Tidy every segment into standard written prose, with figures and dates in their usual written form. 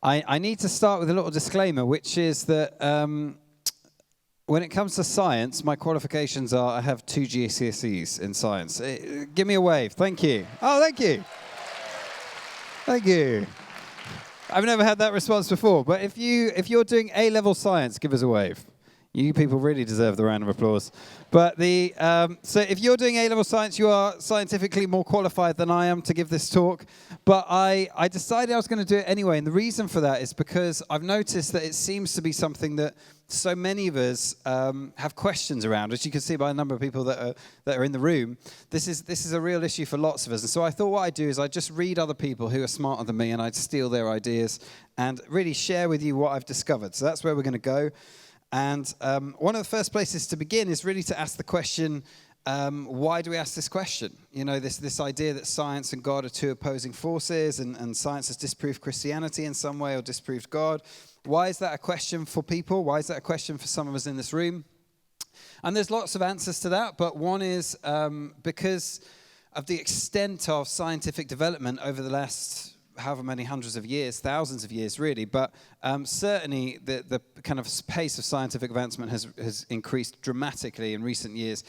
I need to start with a little disclaimer, which is that when it comes to science, my qualifications are I have 2 GCSEs in science. Give me a wave. Thank you. Oh, thank you. Thank you. I've never had that response before, but if you're doing A-level science, give us a wave. You people really deserve the round of applause. But so if you're doing A-level science, you are scientifically more qualified than I am to give this talk. But I decided I was going to do it anyway, and the reason for that is because I've noticed that it seems to be something that so many of us have questions around. As you can see by a number of people that are in the room, this is a real issue for lots of us. And so I thought what I'd do is I'd just read other people who are smarter than me, and I'd steal their ideas and really share with you what I've discovered. So that's where we're going to go. And one of the first places to begin is really to ask the question, why do we ask this question? You know, this idea that science and God are two opposing forces, and science has disproved Christianity in some way or disproved God. Why is that a question for people? Why is that a question for some of us in this room? And there's lots of answers to that, but one is because of the extent of scientific development over the last however many hundreds of years, thousands of years really, but certainly the kind of pace of scientific advancement has increased dramatically in recent years.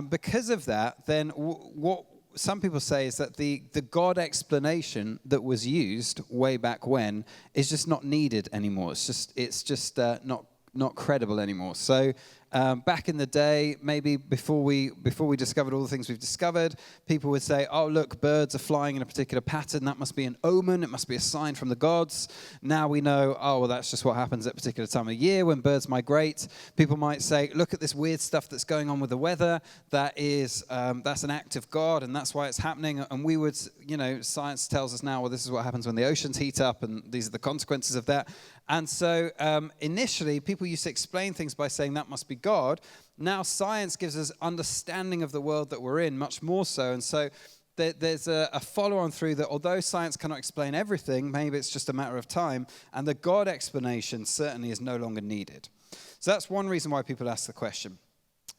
Because of that, then what some people say is that the God explanation that was used way back when is just not needed anymore. It's just not credible anymore. So back in the day, maybe before we discovered all the things we've discovered, people would say, oh, look, birds are flying in a particular pattern. That must be an omen. It must be a sign from the gods. Now we know, oh, well, that's just what happens at a particular time of year when birds migrate. People might say, look at this weird stuff that's going on with the weather. That's an act of God, and that's why it's happening. And we would, science tells us now, well, this is what happens when the oceans heat up, and these are the consequences of that. And so initially, people used to explain things by saying that must be God. Now science gives us understanding of the world that we're in, much more so. And so there's a follow-on through that although science cannot explain everything, maybe it's just a matter of time, and the God explanation certainly is no longer needed. So that's one reason why people ask the question.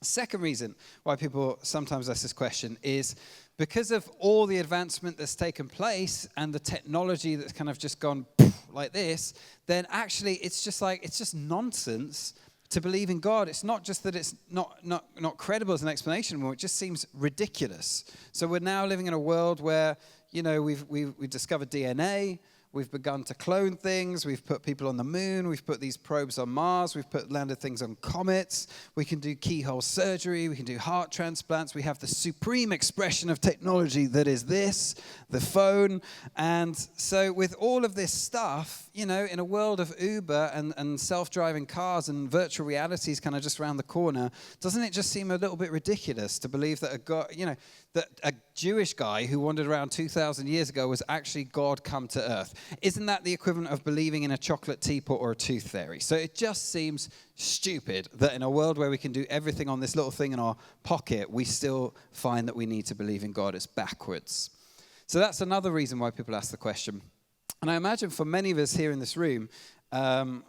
Second reason why people sometimes ask this question is because of all the advancement that's taken place and the technology that's kind of just gone like this, then actually it's just nonsense to believe in God. It's not just that it's not credible as an explanation anymore, it just seems ridiculous. So we're now living in a world where, we've discovered DNA, we've begun to clone things, we've put people on the moon, we've put these probes on Mars, we've landed things on comets, we can do keyhole surgery, we can do heart transplants, we have the supreme expression of technology that is this, the phone. And so with all of this stuff, in a world of Uber and self-driving cars and virtual realities kind of just around the corner, doesn't it just seem a little bit ridiculous to believe that that a Jewish guy who wandered around 2,000 years ago was actually God come to earth? Isn't that the equivalent of believing in a chocolate teapot or a tooth fairy? So it just seems stupid that in a world where we can do everything on this little thing in our pocket, we still find that we need to believe in God. It's backwards. So that's another reason why people ask the question. And I imagine for many of us here in this room,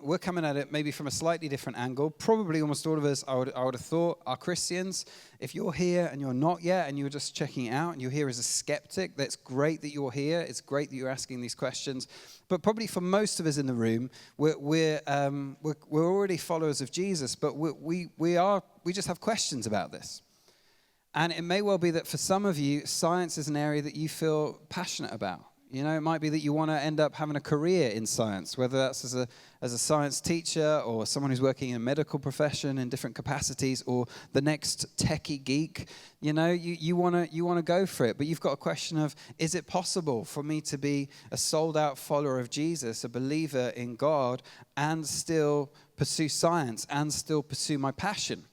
we're coming at it maybe from a slightly different angle. Probably almost all of us, I would have thought, are Christians. If you're here and you're not yet and you're just checking it out and you're here as a skeptic, that's great that you're here. It's great that you're asking these questions. But probably for most of us in the room, we're already followers of Jesus, but we just have questions about this. And it may well be that for some of you, science is an area that you feel passionate about. It might be that you want to end up having a career in science, whether that's as a science teacher or someone who's working in a medical profession in different capacities, or the next techie geek. You want to go for it, but you've got a question of, is it possible for me to be a sold-out follower of Jesus, a believer in God, and still pursue science and still pursue my passion?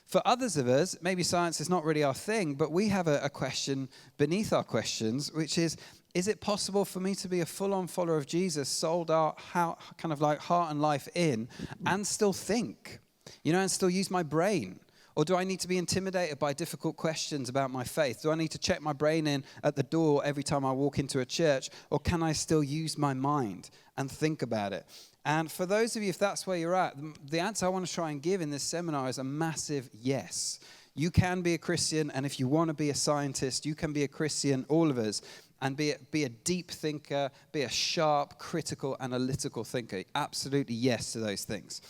For others of us, maybe science is not really our thing, but we have a question beneath our questions, which is it possible for me to be a full-on follower of Jesus, sold out, kind of like heart and life in, and still think, and still use my brain? Or do I need to be intimidated by difficult questions about my faith? Do I need to check my brain in at the door every time I walk into a church? Or can I still use my mind and think about it? And for those of you, if that's where you're at, the answer I want to try and give in this seminar is a massive yes. You can be a Christian, and if you want to be a scientist, you can be a Christian, all of us. and be a deep thinker, be a sharp, critical, analytical thinker. Absolutely yes to those things.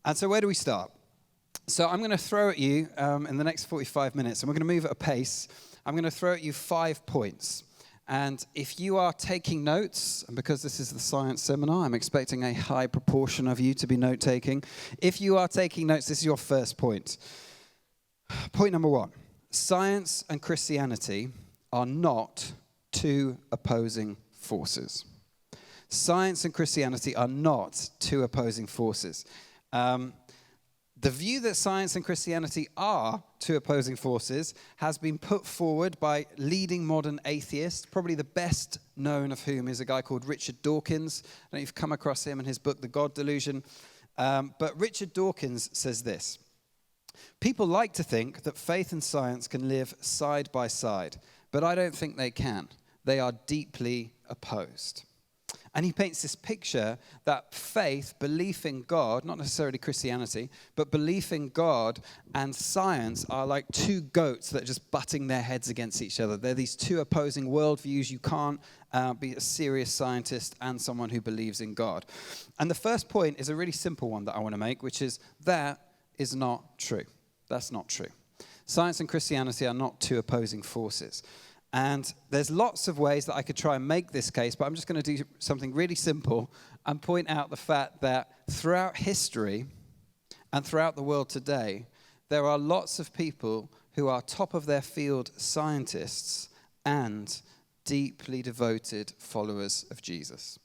And so where do we start? So I'm going to throw at you in the next 45 minutes, and we're going to move at a pace. I'm going to throw at you 5 points. And if you are taking notes, and because this is the science seminar, I'm expecting a high proportion of you to be note-taking. If you are taking notes, this is your first point. Point number 1. Science and Christianity are not two opposing forces. Science and Christianity are not two opposing forces. The view that science and Christianity are two opposing forces has been put forward by leading modern atheists, probably the best known of whom is a guy called Richard Dawkins. I don't know if you've come across him in his book, The God Delusion. But Richard Dawkins says this: people like to think that faith and science can live side by side, but I don't think they can. They are deeply opposed. And he paints this picture that faith, belief in God, not necessarily Christianity, but belief in God and science are like two goats that are just butting their heads against each other. They're these two opposing worldviews. You can't be a serious scientist and someone who believes in God. And the first point is a really simple one that I want to make, which is that is not true. That's not true. Science and Christianity are not two opposing forces. And there's lots of ways that I could try and make this case, but I'm just going to do something really simple and point out the fact that throughout history and throughout the world today, there are lots of people who are top of their field scientists and deeply devoted followers of Jesus.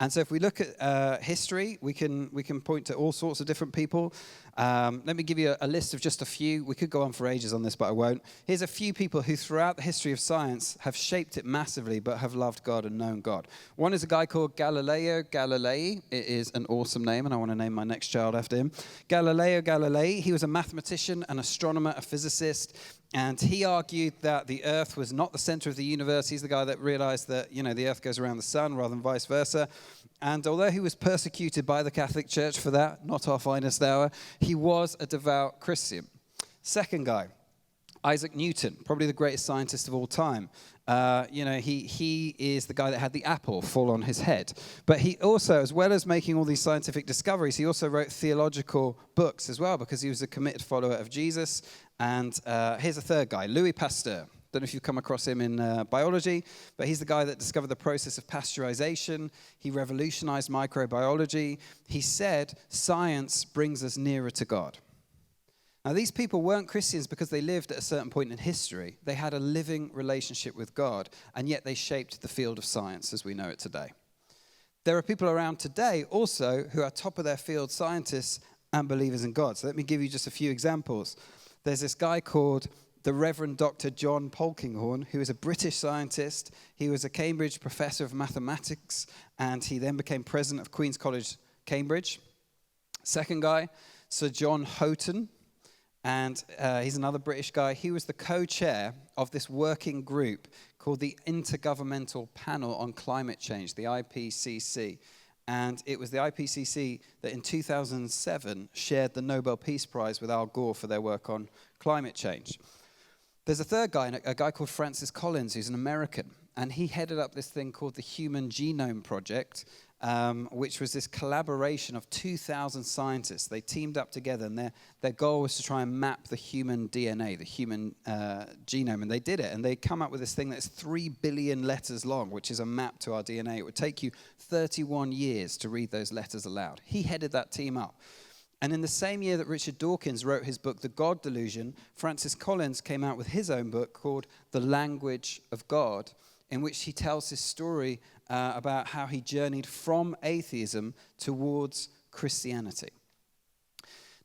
And so if we look at history, we can point to all sorts of different people. Let me give you a list of just a few. We could go on for ages on this, but I won't. Here's a few people who throughout the history of science have shaped it massively, but have loved God and known God. One is a guy called Galileo Galilei. It is an awesome name, and I want to name my next child after him. Galileo Galilei, he was a mathematician, an astronomer, a physicist, and he argued that the Earth was not the center of the universe. He's the guy that realized that, the Earth goes around the sun rather than vice versa. And although he was persecuted by the Catholic Church for that, not our finest hour, he was a devout Christian. Second guy, Isaac Newton, probably the greatest scientist of all time. He is the guy that had the apple fall on his head. But he also, as well as making all these scientific discoveries, he also wrote theological books as well, because he was a committed follower of Jesus. And here's a third guy, Louis Pasteur. Don't know if you've come across him in biology, but he's the guy that discovered the process of pasteurization. He revolutionized microbiology. He said, science brings us nearer to God. Now, these people weren't Christians because they lived at a certain point in history. They had a living relationship with God, and yet they shaped the field of science as we know it today. There are people around today also who are top of their field scientists and believers in God. So let me give you just a few examples. There's this guy called the Reverend Dr. John Polkinghorne, who is a British scientist. He was a Cambridge professor of mathematics, and he then became president of Queen's College, Cambridge. Second guy, Sir John Houghton, and he's another British guy. He was the co-chair of this working group called the Intergovernmental Panel on Climate Change, the IPCC. And it was the IPCC that in 2007 shared the Nobel Peace Prize with Al Gore for their work on climate change. There's a third guy, a guy called Francis Collins, who's an American, and he headed up this thing called the Human Genome Project, which was this collaboration of 2,000 scientists. They teamed up together, and their goal was to try and map the human DNA, the human genome, and they did it. And they come up with this thing that's 3 billion letters long, which is a map to our DNA. It would take you 31 years to read those letters aloud. He headed that team up. And in the same year that Richard Dawkins wrote his book, The God Delusion, Francis Collins came out with his own book called The Language of God, in which he tells his story about how he journeyed from atheism towards Christianity.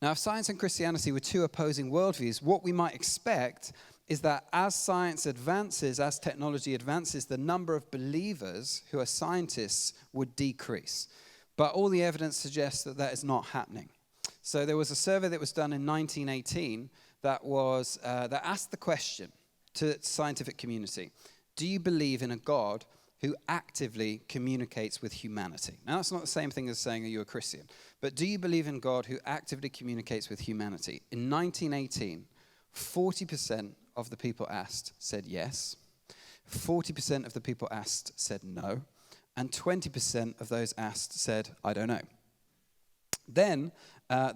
Now, if science and Christianity were two opposing worldviews, what we might expect is that as science advances, as technology advances, the number of believers who are scientists would decrease. But all the evidence suggests that that is not happening. So there was a survey that was done in 1918 that asked the question to the scientific community: do you believe in a God who actively communicates with humanity? Now, that's not the same thing as saying, are you a Christian? But do you believe in God who actively communicates with humanity? In 1918, 40% of the people asked said yes. 40% of the people asked said no, and 20% of those asked said, I don't know. Then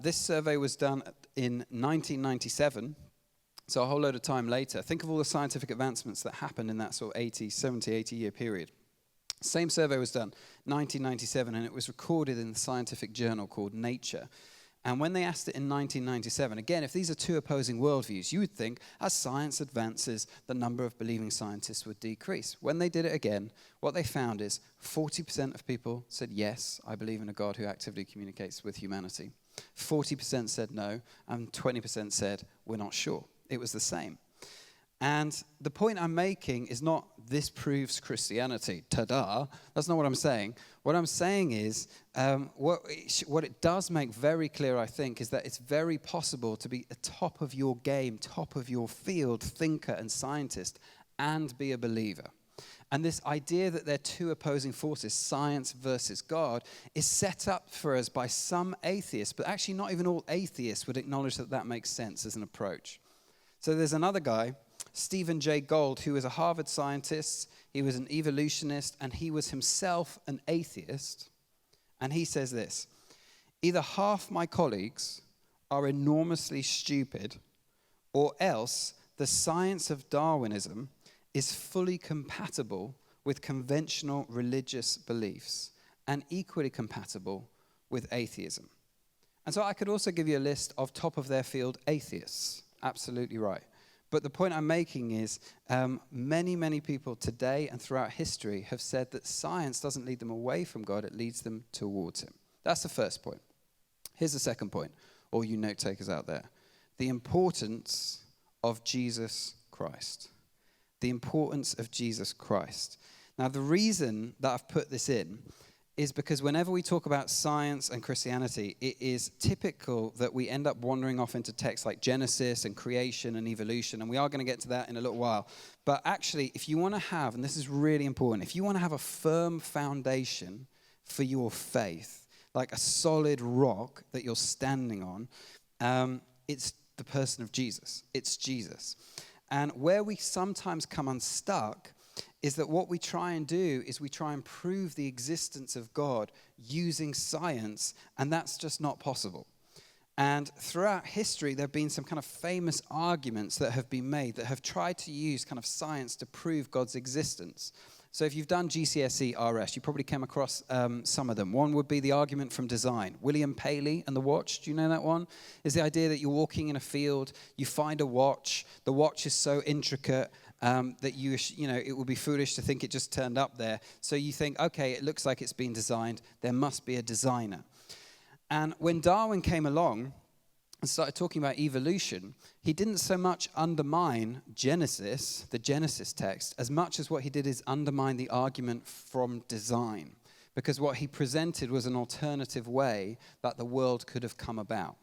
this survey was done in 1997, so a whole load of time later. Think of all the scientific advancements that happened in that sort of 80-year period. Same survey was done 1997, and it was recorded in the scientific journal called Nature. And when they asked it in 1997, again, if these are two opposing worldviews, you would think as science advances, the number of believing scientists would decrease. When they did it again, what they found is 40% of people said, yes, I believe in a God who actively communicates with humanity. 40% said no, and 20% said, we're not sure. It was the same. And the point I'm making is not this proves Christianity, ta-da. That's not what I'm saying. What I'm saying is, what it does make very clear, I think, is that it's very possible to be a top of your game, top of your field thinker and scientist, and be a believer. And this idea that they're two opposing forces, science versus God, is set up for us by some atheists, but actually not even all atheists would acknowledge that that makes sense as an approach. So there's another guy, Stephen Jay Gould, who was a Harvard scientist. He was an evolutionist, and he was himself an atheist. And he says this: either half my colleagues are enormously stupid, or else the science of Darwinism is fully compatible with conventional religious beliefs and equally compatible with atheism. And so I could also give you a list of top of their field atheists. Absolutely right. But the point I'm making is many people today and throughout history have said that science doesn't lead them away from God, it leads them towards him. That's the first point. Here's the second point, all you note takers out there. The importance of Jesus Christ. The importance of Jesus Christ. Now, the reason that I've put this in is because whenever we talk about science and Christianity, it is typical that we end up wandering off into texts like Genesis and creation and evolution, and we are going to get to that in a little while. But actually, if you want to have, and this is really important, if you want to have a firm foundation for your faith, like a solid rock that you're standing on, it's the person of Jesus. It's Jesus. And where we sometimes come unstuck is that what we try and do is we try and prove the existence of God using science, and that's just not possible. And throughout history, there have been some kind of famous arguments that have been made that have tried to use kind of science to prove God's existence. So if you've done GCSE RS, you probably came across some of them. One would be the argument from design. William Paley and the watch, do you know that one? Is the idea that you're walking in a field, you find a watch, the watch is so intricate that it would be foolish to think it just turned up there. So you think, okay, it looks like it's been designed, there must be a designer. And when Darwin came along and started talking about evolution, he didn't so much undermine Genesis, the Genesis text, as much as what he did is undermine the argument from design. Because what he presented was an alternative way that the world could have come about.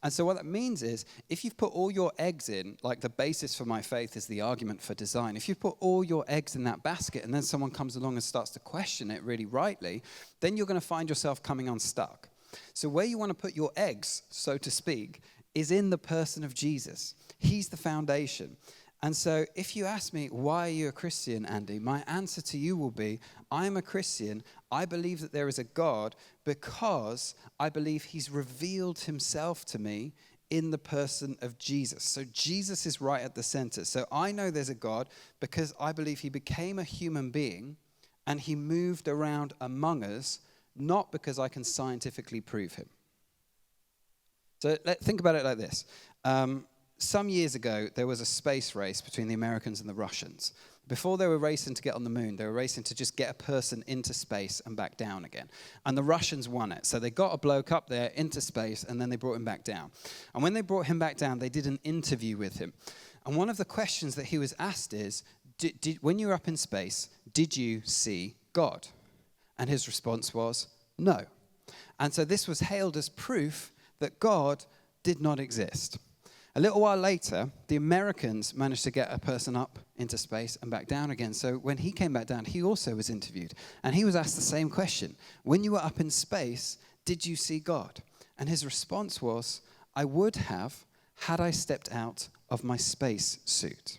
And so what that means is, if you've put all your eggs in, like the basis for my faith is the argument for design, if you put all your eggs in that basket and then someone comes along and starts to question it really rightly, then you're going to find yourself coming unstuck. So where you want to put your eggs, so to speak, is in the person of Jesus. He's the foundation. And so if you ask me, why are you a Christian, Andy? My answer to you will be, I'm a Christian. I believe that there is a God because I believe he's revealed himself to me in the person of Jesus. So Jesus is right at the center. So I know there's a God because I believe he became a human being and he moved around among us, not because I can scientifically prove him. So think about it like this. Some years ago, there was a space race between the Americans and the Russians. Before they were racing to get on the moon, they were racing to just get a person into space and back down again. And the Russians won it. So they got a bloke up there into space, and then they brought him back down. And when they brought him back down, they did an interview with him. And one of the questions that he was asked is, when you were up in space, did you see God? And his response was, no. And so this was hailed as proof that God did not exist. A little while later, the Americans managed to get a person up into space and back down again. So when he came back down, he also was interviewed. And he was asked the same question. When you were up in space, did you see God? And his response was, I would have had I stepped out of my space suit.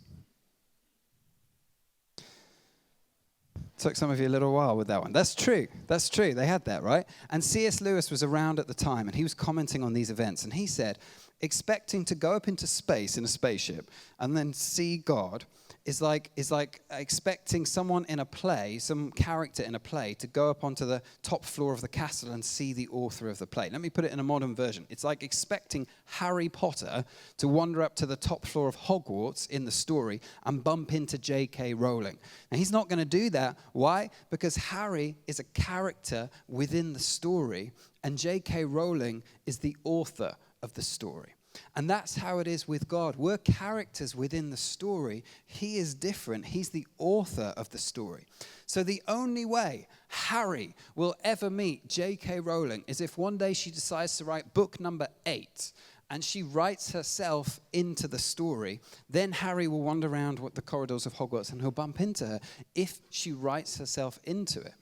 Took some of you a little while with that one. That's true. That's true. They had that, right? And C.S. Lewis was around at the time, and he was commenting on these events. And he said, expecting to go up into space in a spaceship and then see God is like expecting someone in a play, some character in a play, to go up onto the top floor of the castle and see the author of the play. Let me put it in a modern version. It's like expecting Harry Potter to wander up to the top floor of Hogwarts in the story and bump into J.K. Rowling. Now, he's not going to do that. Why? Because Harry is a character within the story, and J.K. Rowling is the author of the story. And that's how it is with God. We're characters within the story. He is different. He's the author of the story. So the only way Harry will ever meet J.K. Rowling is if one day she decides to write book number 8 and she writes herself into the story. Then Harry will wander around the corridors of Hogwarts and he'll bump into her if she writes herself into it.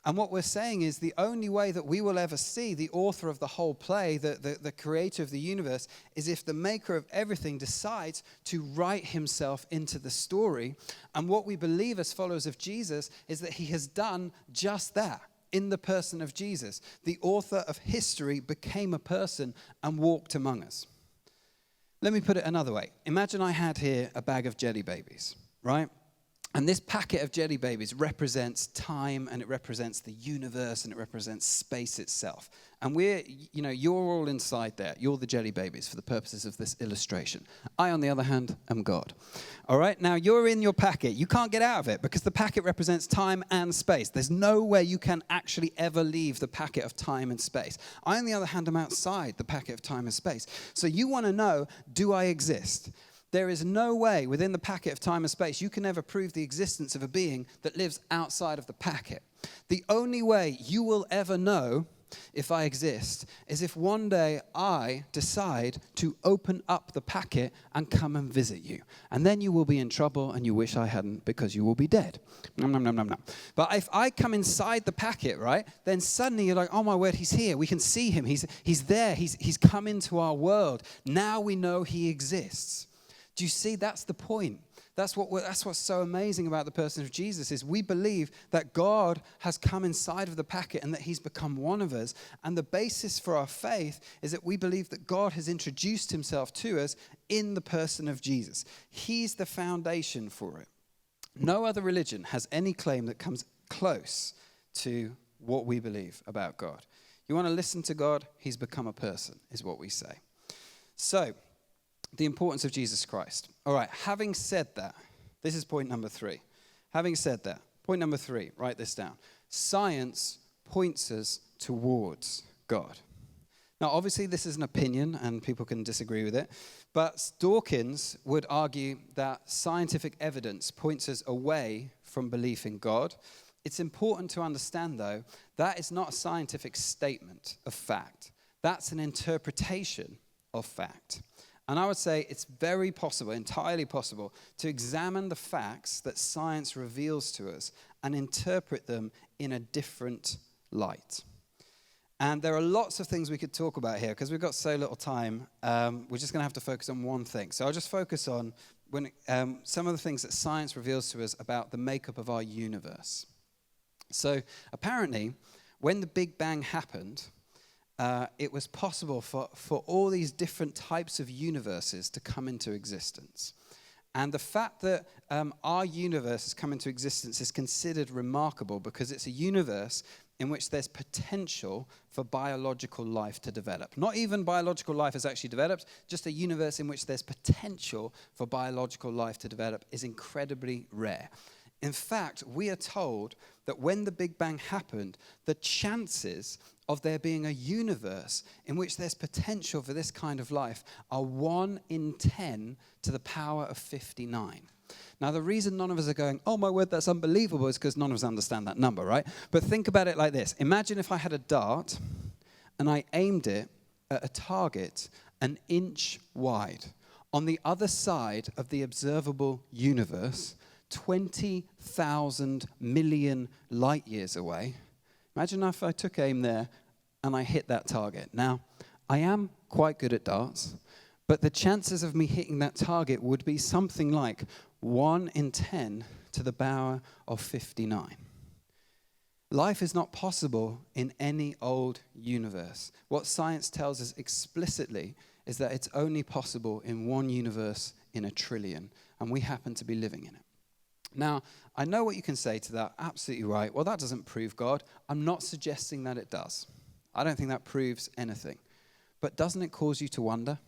And what we're saying is the only way that we will ever see the author of the whole play, the creator of the universe, is if the maker of everything decides to write himself into the story. And what we believe as followers of Jesus is that he has done just that in the person of Jesus. The author of history became a person and walked among us. Let me put it another way. Imagine I had here a bag of Jelly Babies, right? And this packet of Jelly Babies represents time, and it represents the universe, and it represents space itself. And you're all inside there. You're the Jelly Babies for the purposes of this illustration. I, on the other hand, am God. All right? Now, you're in your packet. You can't get out of it because the packet represents time and space. There's no way you can actually ever leave the packet of time and space. I, on the other hand, am outside the packet of time and space. So you want to know, do I exist? There is no way within the packet of time and space you can ever prove the existence of a being that lives outside of the packet. The only way you will ever know if I exist is if one day I decide to open up the packet and come and visit you. And then you will be in trouble and you wish I hadn't because you will be dead. Nom, nom, nom, nom, nom. But if I come inside the packet, right, then suddenly you're like, oh my word, he's here. We can see him. He's there. He's come into our world. Now we know he exists. Do you see? That's the point. That's what's so amazing about the person of Jesus is we believe that God has come inside of the packet and that he's become one of us. And the basis for our faith is that we believe that God has introduced himself to us in the person of Jesus. He's the foundation for it. No other religion has any claim that comes close to what we believe about God. You want to listen to God? He's become a person, is what we say. So, the importance of Jesus Christ. All right, having said that, this is point number 3. Having said that, point number 3, write this down. Science points us towards God. Now, obviously, this is an opinion, and people can disagree with it, but Dawkins would argue that scientific evidence points us away from belief in God. It's important to understand, though, that is not a scientific statement of fact. That's an interpretation of fact. And I would say it's very possible, entirely possible, to examine the facts that science reveals to us and interpret them in a different light. And there are lots of things we could talk about here because we've got so little time. We're just going to have to focus on one thing. So I'll just focus on some of the things that science reveals to us about the makeup of our universe. So apparently, when the Big Bang happened, it was possible for all these different types of universes to come into existence. And the fact that our universe has come into existence is considered remarkable because it's a universe in which there's potential for biological life to develop. Not even biological life has actually developed, just a universe in which there's potential for biological life to develop is incredibly rare. In fact, we are told that when the Big Bang happened, the chances of there being a universe in which there's potential for this kind of life are 1 in 10 to the power of 59. Now, the reason none of us are going, oh my word, that's unbelievable, is because none of us understand that number, right? But think about it like this. Imagine if I had a dart and I aimed it at a target 1 inch wide. On the other side of the observable universe, 20,000 million light years away. Imagine if I took aim there and I hit that target. Now, I am quite good at darts, but the chances of me hitting that target would be something like 1 in 10 to the power of 59. Life is not possible in any old universe. What science tells us explicitly is that it's only possible in one universe in a trillion, and we happen to be living in it. Now, I know what you can say to that. Absolutely right. Well, that doesn't prove God. I'm not suggesting that it does. I don't think that proves anything. But doesn't it cause you to wonder?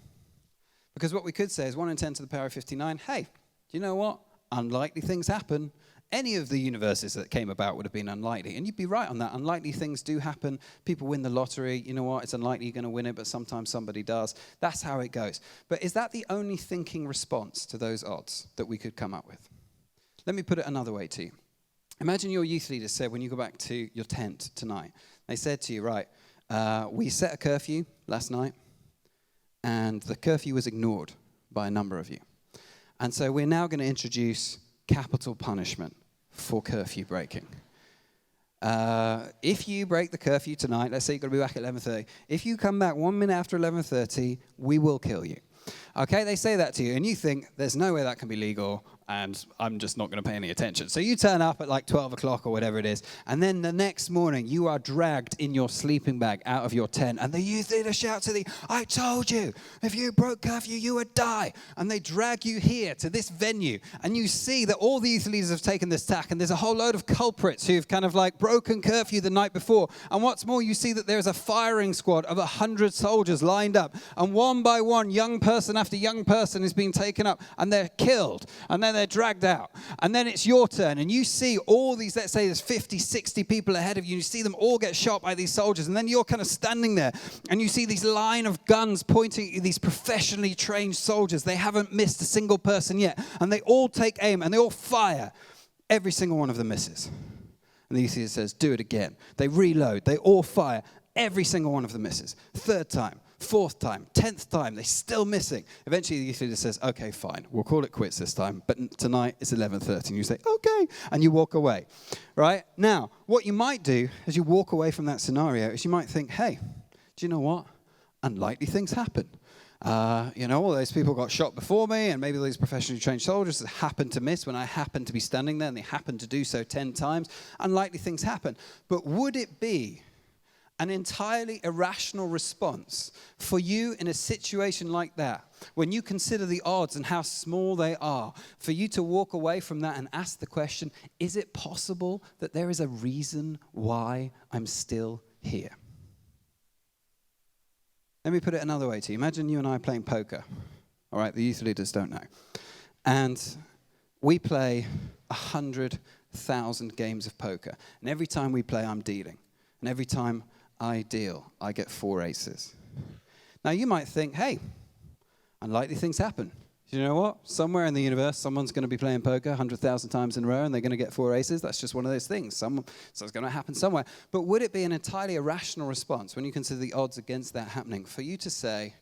Because what we could say is 1 in 10 to the power of 59, hey, do you know what? Unlikely things happen. Any of the universes that came about would have been unlikely. And you'd be right on that. Unlikely things do happen. People win the lottery. You know what? It's unlikely you're going to win it, but sometimes somebody does. That's how it goes. But is that the only thinking response to those odds that we could come up with? Let me put it another way to you. Imagine your youth leader said when you go back to your tent tonight, they said to you, right, we set a curfew last night, and the curfew was ignored by a number of you. And so we're now going to introduce capital punishment for curfew breaking. If you break the curfew tonight, let's say you've got to be back at 11:30. If you come back 1 minute after 11:30, we will kill you. Okay, they say that to you, and you think, there's no way that can be legal, and I'm just not going to pay any attention. So you turn up at like 12 o'clock or whatever it is, and then the next morning, you are dragged in your sleeping bag out of your tent, and the youth leader shouts to thee, I told you, if you broke curfew, you would die. And they drag you here to this venue, and you see that all the youth leaders have taken this tack, and there's a whole load of culprits who've kind of like broken curfew the night before. And what's more, you see that there's a firing squad of 100 soldiers lined up, and one by one, young person after young person is being taken up, and they're killed, and then they're dragged out. And then it's your turn, and you see all these, let's say there's 50, 60 people ahead of you, and you see them all get shot by these soldiers, and then you're kind of standing there, and you see these line of guns pointing at these professionally trained soldiers. They haven't missed a single person yet, and they all take aim, and they all fire. Every single one of them misses. And the youth leader says, do it again. They reload. They all fire. Every single one of them misses. Third time. Fourth time, 10th time, they're still missing. Eventually, the youth leader says, okay, fine, we'll call it quits this time, but tonight it's 11:30. And you say, okay, and you walk away, right? Now, what you might do as you walk away from that scenario is you might think, hey, do you know what? Unlikely things happen. All those people got shot before me, and maybe these professionally trained soldiers that happened to miss when I happened to be standing there, and they happened to do so 10 times. Unlikely things happen. But would it be an entirely irrational response for you in a situation like that, when you consider the odds and how small they are, for you to walk away from that and ask the question, is it possible that there is a reason why I'm still here? Let me put it another way to you. Imagine you and I playing poker. All right, the youth leaders don't know. And we play 100,000 games of poker. And every time we play, I'm dealing. And every time I deal, I get 4 aces. Now, you might think, hey, unlikely things happen. You know what? Somewhere in the universe, someone's going to be playing poker 100,000 times in a row, and they're going to get 4 aces. That's just one of those things. So it's going to happen somewhere. But would it be an entirely irrational response when you consider the odds against that happening for you to say,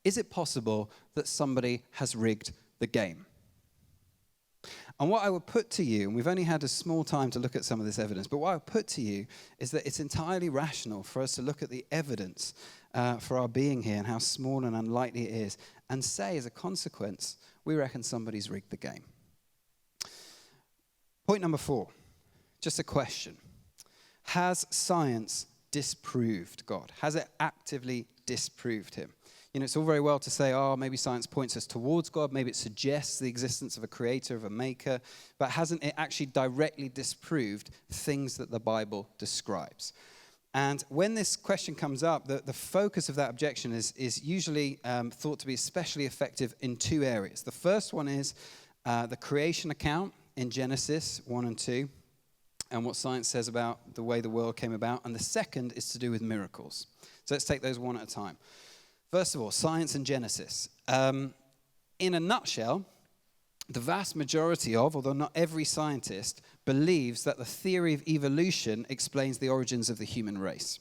is it possible that somebody has rigged the game? And what I would put to you, and we've only had a small time to look at some of this evidence, but what I would put to you is that it's entirely rational for us to look at the evidence for our being here and how small and unlikely it is, and say, as a consequence, we reckon somebody's rigged the game. Point number 4, just a question. Has science disproved God? Has it actively disproved him? It's all very well to say, maybe science points us towards God, maybe it suggests the existence of a creator, of a maker, but hasn't it actually directly disproved things that the Bible describes? And when this question comes up, the focus of that objection is usually thought to be especially effective in 2 areas. The first one is the creation account in Genesis 1 and 2, and what science says about the way the world came about. And the second is to do with miracles. So let's take those one at a time. First of all, science and Genesis. In a nutshell, the vast majority of, although not every scientist, believes that the theory of evolution explains the origins of the human race.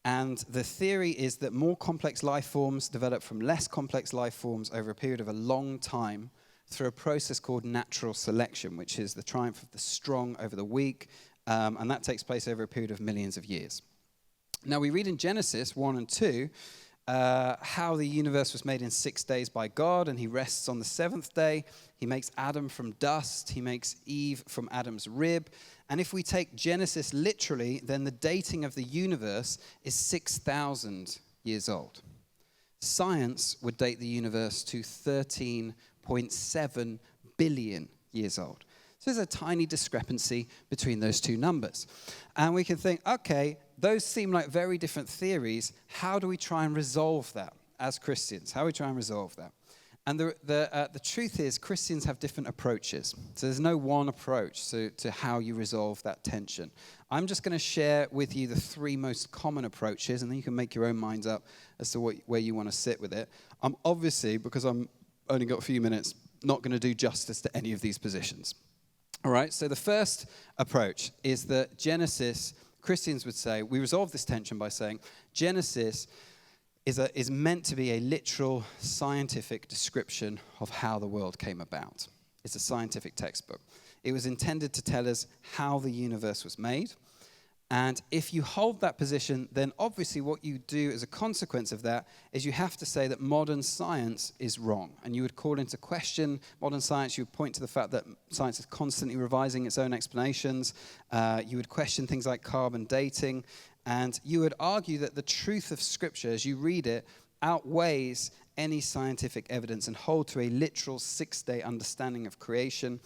And the theory is that more complex life forms develop from less complex life forms over a period of a long time through a process called natural selection, which is the triumph of the strong over the weak, and that takes place over a period of millions of years. Now, we read in Genesis 1 and 2, how the universe was made in 6 days by God, and he rests on the seventh day. He makes Adam from dust. He makes Eve from Adam's rib. And if we take Genesis literally, then the dating of the universe is 6,000 years old. Science would date the universe to 13.7 billion years old. So there's a tiny discrepancy between those two numbers. And we can think, okay, those seem like very different theories. How do we try and resolve that as Christians? How do we try and resolve that? And the truth is, Christians have different approaches. So there's no one approach to how you resolve that tension. I'm just going to share with you the three most common approaches, and then you can make your own minds up as to where you want to sit with it. I'm obviously, because I'm only got a few minutes, not going to do justice to any of these positions. All right, so the first approach is that Genesis, Christians would say, we resolve this tension by saying Genesis is meant to be a literal scientific description of how the world came about. It's a scientific textbook. It was intended to tell us how the universe was made. And if you hold that position, then obviously what you do as a consequence of that is you have to say that modern science is wrong. And you would call into question modern science. You would point to the fact that science is constantly revising its own explanations. You would question things like carbon dating. And you would argue that the truth of Scripture, as you read it, outweighs any scientific evidence and hold to a literal 6-day understanding of creation.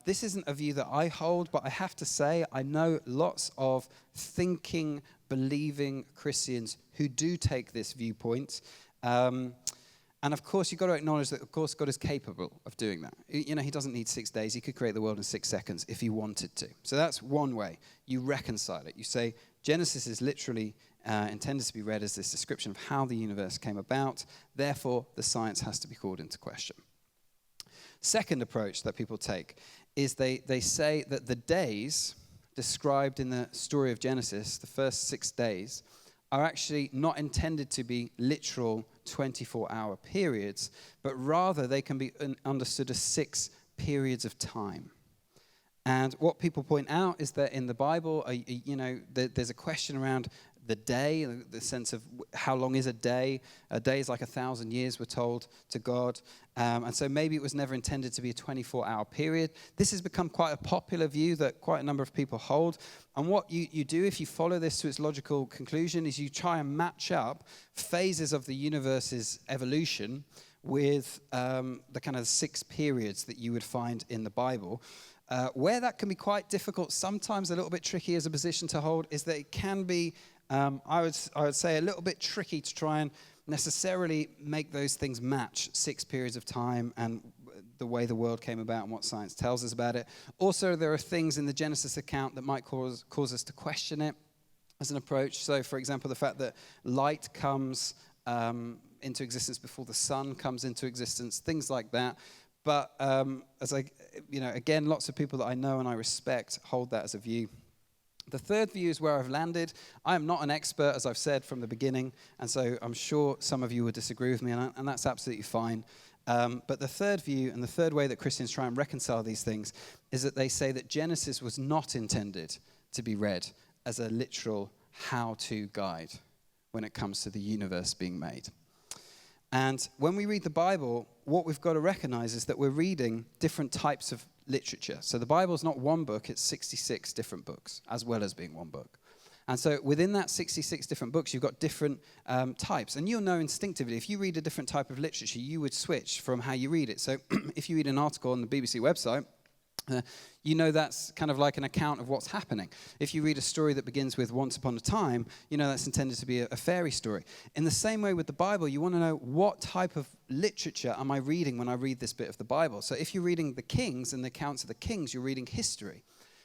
This isn't a view that I hold, but I have to say I know lots of thinking, believing Christians who do take this viewpoint. And of course, you've got to acknowledge that, of course, God is capable of doing that. You know, he doesn't need 6 days. He could create the world in 6 seconds if he wanted to. So that's one way. You reconcile it. You say Genesis is literally intended to be read as this description of how the universe came about. Therefore, the science has to be called into question. Second approach that people take is they say that the days described in the story of Genesis, the first 6 days, are actually not intended to be literal 24-hour periods, but rather they can be understood as 6 periods of time. And what people point out is that in the Bible, there's a question around the day, the sense of how long is a day. A day is like 1,000 years, we're told, to God. And so maybe it was never intended to be a 24-hour period. This has become quite a popular view that quite a number of people hold. And what you do if you follow this to its logical conclusion is you try and match up phases of the universe's evolution with the kind of 6 periods that you would find in the Bible. Where that can be quite difficult, sometimes a little bit tricky as a position to hold, is that it can be, I would say, a little bit tricky to try and necessarily make those things match 6 periods of time and the way the world came about and what science tells us about it. Also, there are things in the Genesis account that might cause us to question it as an approach. So, for example, the fact that light comes into existence before the sun comes into existence, things like that. But again, lots of people that I know and I respect hold that as a view. The third view is where I've landed. I am not an expert, as I've said from the beginning, and so I'm sure some of you would disagree with me, and that's absolutely fine. But the third view and the third way that Christians try and reconcile these things is that they say that Genesis was not intended to be read as a literal how-to guide when it comes to the universe being made. And when we read the Bible, what we've got to recognize is that we're reading different types of literature. So the Bible's not one book, it's 66 different books, as well as being one book. And so within that 66 different books, you've got different types. And you'll know instinctively, if you read a different type of literature, you would switch from how you read it. So if you read an article on the BBC website, you know that's kind of like an account of what's happening. If you read a story that begins with once upon a time, you know that's intended to be a fairy story. In the same way with the Bible, you want to know what type of literature am I reading when I read this bit of the Bible. So if you're reading the Kings and the accounts of the Kings, you're reading history.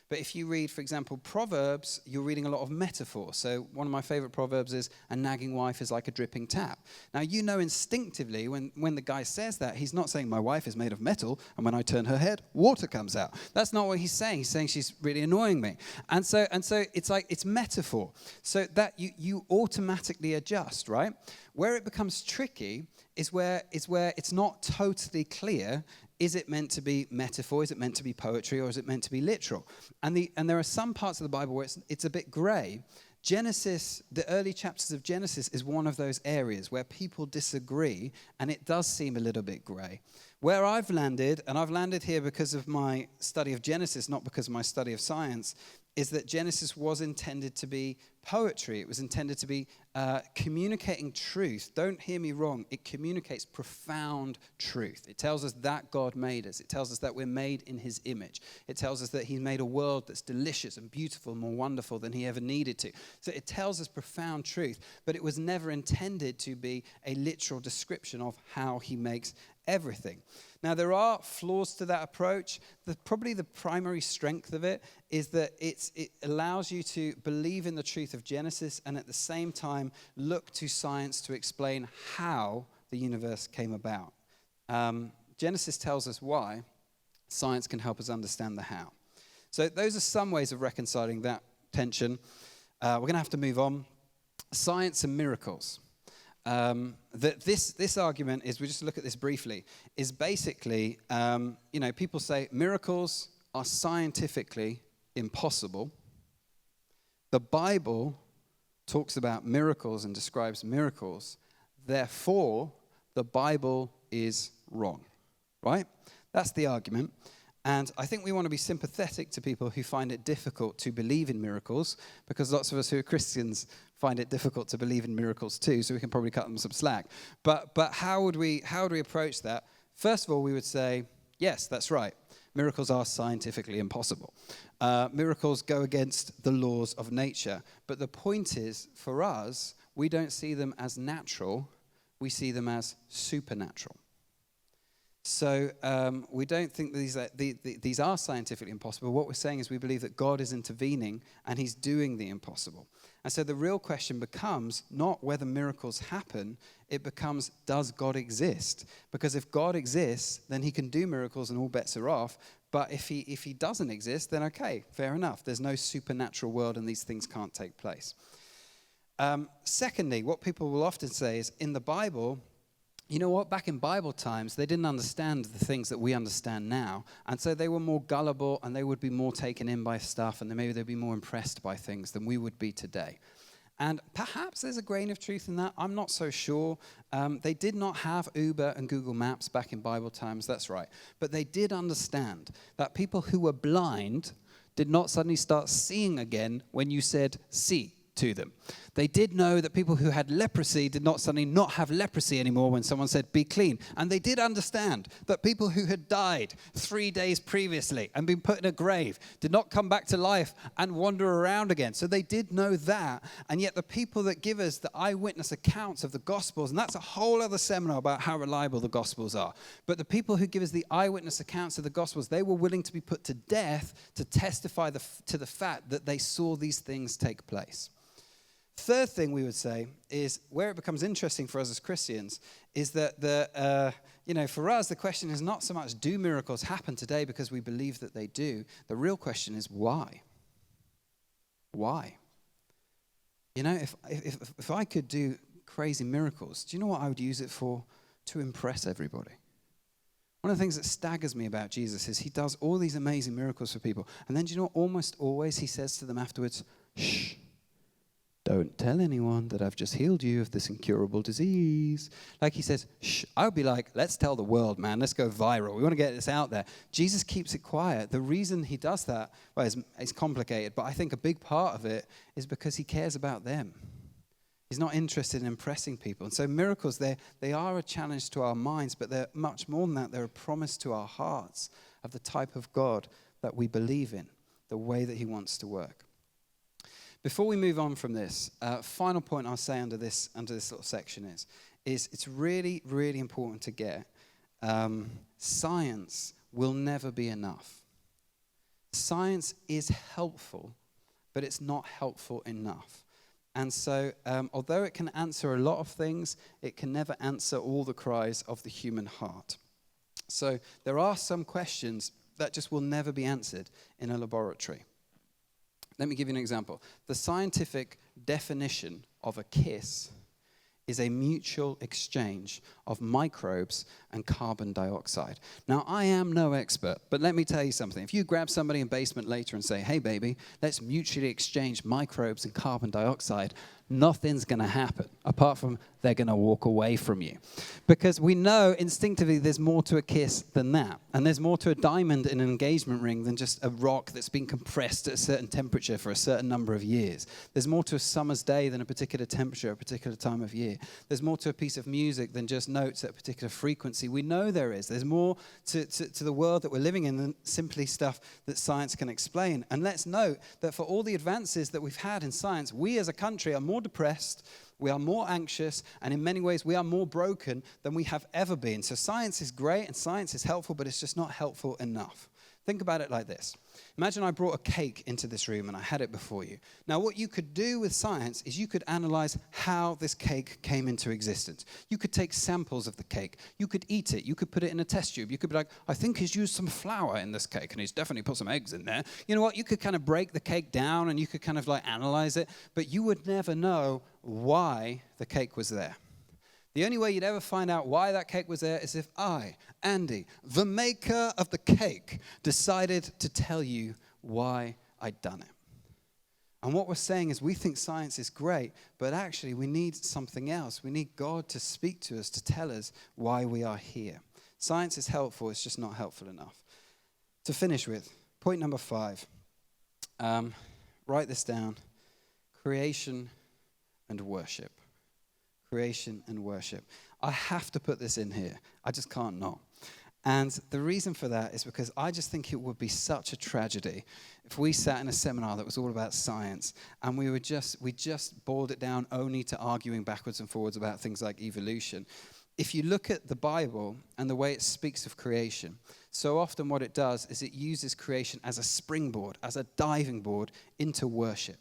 But if you read, for example, Proverbs, you're reading a lot of metaphor. So one of my favorite proverbs is, a nagging wife is like a dripping tap. Now, you know instinctively when the guy says that, he's not saying my wife is made of metal, and when I turn her head, water comes out. That's not what he's saying. He's saying she's really annoying me. And so it's like, it's metaphor. So that you automatically adjust, right? Where it becomes tricky is where it's not totally clear. Is it meant to be metaphor? Is it meant to be poetry? Or is it meant to be literal? And there are some parts of the Bible where it's a bit gray. Genesis, the early chapters of Genesis is one of those areas where people disagree, and it does seem a little bit grey. Where I've landed, and I've landed here because of my study of Genesis, not because of my study of science, is that Genesis was intended to be poetry. It was intended to be communicating truth. Don't hear me wrong. It communicates profound truth. It tells us that God made us. It tells us that we're made in his image. It tells us that he made a world that's delicious and beautiful and more wonderful than he ever needed to. So it tells us profound truth, but it was never intended to be a literal description of how he makes everything. Now, there are flaws to that approach. Probably the primary strength of it is that it allows you to believe in the truth of Genesis and at the same time look to science to explain how the universe came about. Genesis tells us why. Science can help us understand the how. So those are some ways of reconciling that tension. We're going to have to move on. Science and miracles. This argument is, we just look at this briefly, is basically, people say miracles are scientifically impossible. The Bible talks about miracles and describes miracles. Therefore, the Bible is wrong, right? That's the argument. And I think we want to be sympathetic to people who find it difficult to believe in miracles, because lots of us who are Christians find it difficult to believe in miracles too, so we can probably cut them some slack. But how would we approach that? First of all, we would say, yes, that's right. Miracles are scientifically impossible. Miracles go against the laws of nature. But the point is, for us, we don't see them as natural. We see them as supernatural. So we don't think these are scientifically impossible. What we're saying is we believe that God is intervening and he's doing the impossible. And so the real question becomes not whether miracles happen, it becomes, does God exist? Because if God exists, then he can do miracles and all bets are off. But if he doesn't exist, then okay, fair enough. There's no supernatural world and these things can't take place. Secondly, what people will often say is, in the Bible, you know what? Back in Bible times, they didn't understand the things that we understand now. And so they were more gullible and they would be more taken in by stuff, and then maybe they'd be more impressed by things than we would be today. And perhaps there's a grain of truth in that. I'm not so sure. They did not have Uber and Google Maps back in Bible times, that's right. But they did understand that people who were blind did not suddenly start seeing again when you said see to them. They did know that people who had leprosy did not suddenly not have leprosy anymore when someone said, be clean. And they did understand that people who had died 3 days previously and been put in a grave did not come back to life and wander around again. So they did know that. And yet the people that give us the eyewitness accounts of the Gospels, and that's a whole other seminar about how reliable the Gospels are. But the people who give us the eyewitness accounts of the Gospels, they were willing to be put to death to testify to the fact that they saw these things take place. Third thing we would say is, where it becomes interesting for us as Christians, is that for us, the question is not so much, do miracles happen today because we believe that they do? The real question is, why? Why? You know, if I could do crazy miracles, do you know what I would use it for? To impress everybody. One of the things that staggers me about Jesus is he does all these amazing miracles for people. And then do you know what? Almost always he says to them afterwards, shh. Don't tell anyone that I've just healed you of this incurable disease. Like he says, shh, I would be like, let's tell the world, man. Let's go viral. We want to get this out there. Jesus keeps it quiet. The reason he does that, well, it's complicated, but I think a big part of it is because he cares about them. He's not interested in impressing people. And so miracles, they are a challenge to our minds, but they're much more than that. They're a promise to our hearts of the type of God that we believe in, the way that he wants to work. Before we move on from this, final point I'll say under this little section is it's really, really important to get. Science will never be enough. Science is helpful, but it's not helpful enough. And so, although it can answer a lot of things, it can never answer all the cries of the human heart. So there are some questions that just will never be answered in a laboratory. Let me give you an example. The scientific definition of a kiss is a mutual exchange of microbes and carbon dioxide. Now, I am no expert, but let me tell you something. If you grab somebody in basement later and say, hey, baby, let's mutually exchange microbes and carbon dioxide, nothing's going to happen, apart from they're going to walk away from you. Because we know instinctively there's more to a kiss than that. And there's more to a diamond in an engagement ring than just a rock that's been compressed at a certain temperature for a certain number of years. There's more to a summer's day than a particular temperature at a particular time of year. There's more to a piece of music than just notes at a particular frequency. We know there is. There's more to the world that we're living in than simply stuff that science can explain. And let's note that for all the advances that we've had in science, we as a country are more depressed, we are more anxious, and in many ways we are more broken than we have ever been. So science is great and science is helpful, but it's just not helpful enough. Think about it like this. Imagine I brought a cake into this room and I had it before you. Now, what you could do with science is you could analyze how this cake came into existence. You could take samples of the cake. You could eat it. You could put it in a test tube. You could be like, I think he's used some flour in this cake and he's definitely put some eggs in there. You know what? You could kind of break the cake down and you could kind of like analyze it, but you would never know why the cake was there. The only way you'd ever find out why that cake was there is if I, Andy, the maker of the cake, decided to tell you why I'd done it. And what we're saying is we think science is great, but actually we need something else. We need God to speak to us, to tell us why we are here. Science is helpful, it's just not helpful enough. To finish with, point number 5. Write this down. Creation and worship. Creation and worship. I have to put this in here. I just can't not. And the reason for that is because I just think it would be such a tragedy if we sat in a seminar that was all about science and we just boiled it down only to arguing backwards and forwards about things like evolution. If you look at the Bible and the way it speaks of creation, so often what it does is it uses creation as a springboard, as a diving board into worship.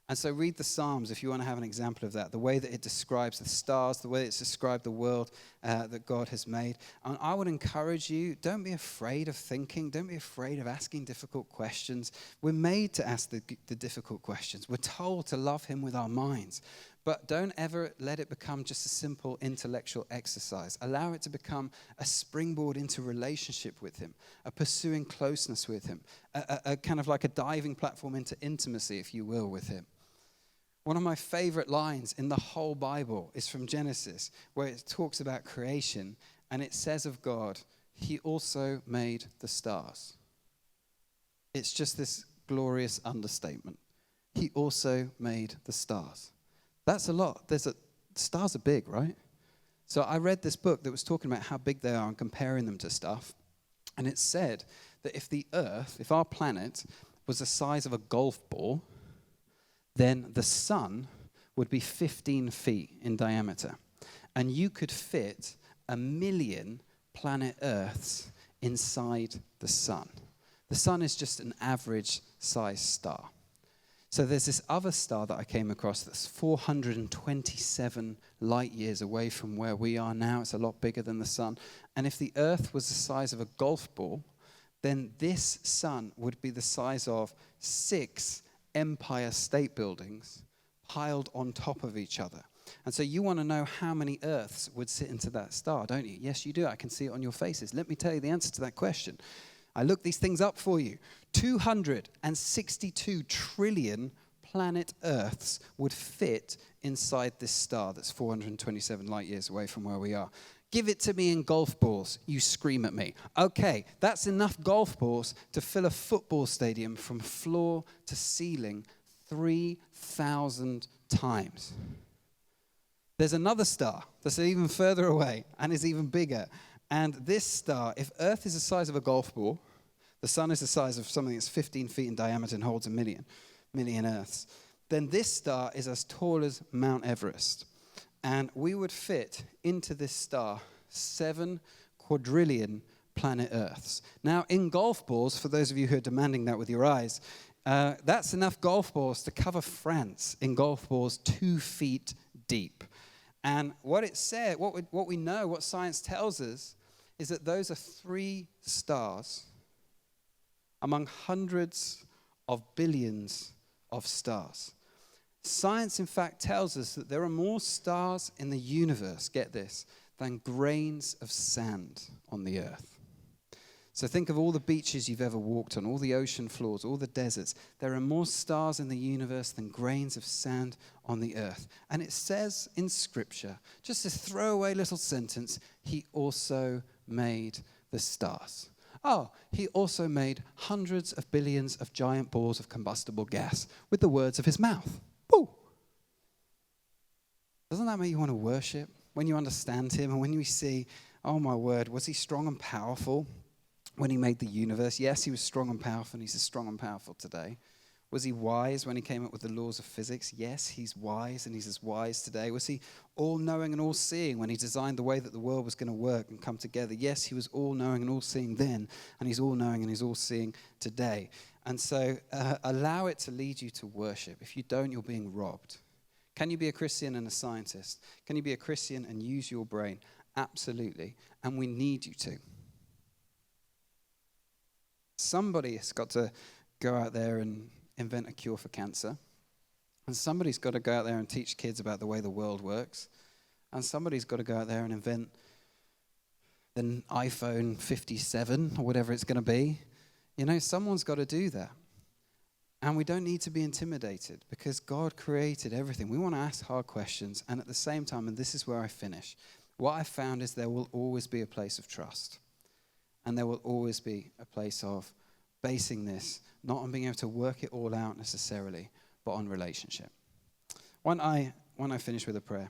And so read the Psalms if you want to have an example of that, the way that it describes the stars, the way it's described the world that God has made. And I would encourage you, don't be afraid of thinking. Don't be afraid of asking difficult questions. We're made to ask the difficult questions. We're told to love him with our minds. But don't ever let it become just a simple intellectual exercise. Allow it to become a springboard into relationship with him, a pursuing closeness with him, a kind of like a diving platform into intimacy, if you will, with him. One of my favorite lines in the whole Bible is from Genesis, where it talks about creation, and it says of God, he also made the stars. It's just this glorious understatement. He also made the stars. That's a lot. Stars are big, right? So I read this book that was talking about how big they are and comparing them to stuff, and it said that if our planet was the size of a golf ball, then the sun would be 15 feet in diameter. And you could fit 1 million planet Earths inside the sun. The sun is just an average size star. So there's this other star that I came across that's 427 light years away from where we are now. It's a lot bigger than the sun. And if the Earth was the size of a golf ball, then this sun would be the size of 6 Empire State Buildings piled on top of each other. And so you want to know how many Earths would sit into that star, don't you? Yes, you do. I can see it on your faces. Let me tell you the answer to that question. I looked these things up for you. 262 trillion planet Earths would fit inside this star that's 427 light years away from where we are. Give it to me in golf balls, you scream at me. Okay, that's enough golf balls to fill a football stadium from floor to ceiling 3,000 times. There's another star that's even further away and is even bigger. And this star, if Earth is the size of a golf ball, the sun is the size of something that's 15 feet in diameter and holds 1 million Earths, then this star is as tall as Mount Everest. And we would fit into this star 7 quadrillion planet Earths. Now, in golf balls, for those of you who are demanding that with your eyes, that's enough golf balls to cover France in golf balls 2 feet deep. And what it said, what we know, what science tells us, is that those are 3 stars among hundreds of billions of stars. Science, in fact, tells us that there are more stars in the universe, get this, than grains of sand on the earth. So think of all the beaches you've ever walked on, all the ocean floors, all the deserts. There are more stars in the universe than grains of sand on the earth. And it says in Scripture, just a throwaway little sentence, he also made the stars. Oh, he also made hundreds of billions of giant balls of combustible gas with the words of his mouth. Woo! Doesn't that make you want to worship? When you understand him and when you see, oh my word, was he strong and powerful when he made the universe? Yes, he was strong and powerful, and he's as strong and powerful today. Was he wise when he came up with the laws of physics? Yes, he's wise, and he's as wise today. Was he all-knowing and all-seeing when he designed the way that the world was going to work and come together? Yes, he was all-knowing and all-seeing then, and he's all-knowing and he's all-seeing today. And so allow it to lead you to worship. If you don't, you're being robbed. Can you be a Christian and a scientist? Can you be a Christian and use your brain? Absolutely. And we need you to. Somebody has got to go out there and invent a cure for cancer. And somebody's got to go out there and teach kids about the way the world works. And somebody's got to go out there and invent the iPhone 57 or whatever it's going to be. You know, someone's got to do that. And we don't need to be intimidated because God created everything. We want to ask hard questions. And at the same time, and this is where I finish, what I found is there will always be a place of trust. And there will always be a place of basing this, not on being able to work it all out necessarily, but on relationship. Why don't I finish with a prayer?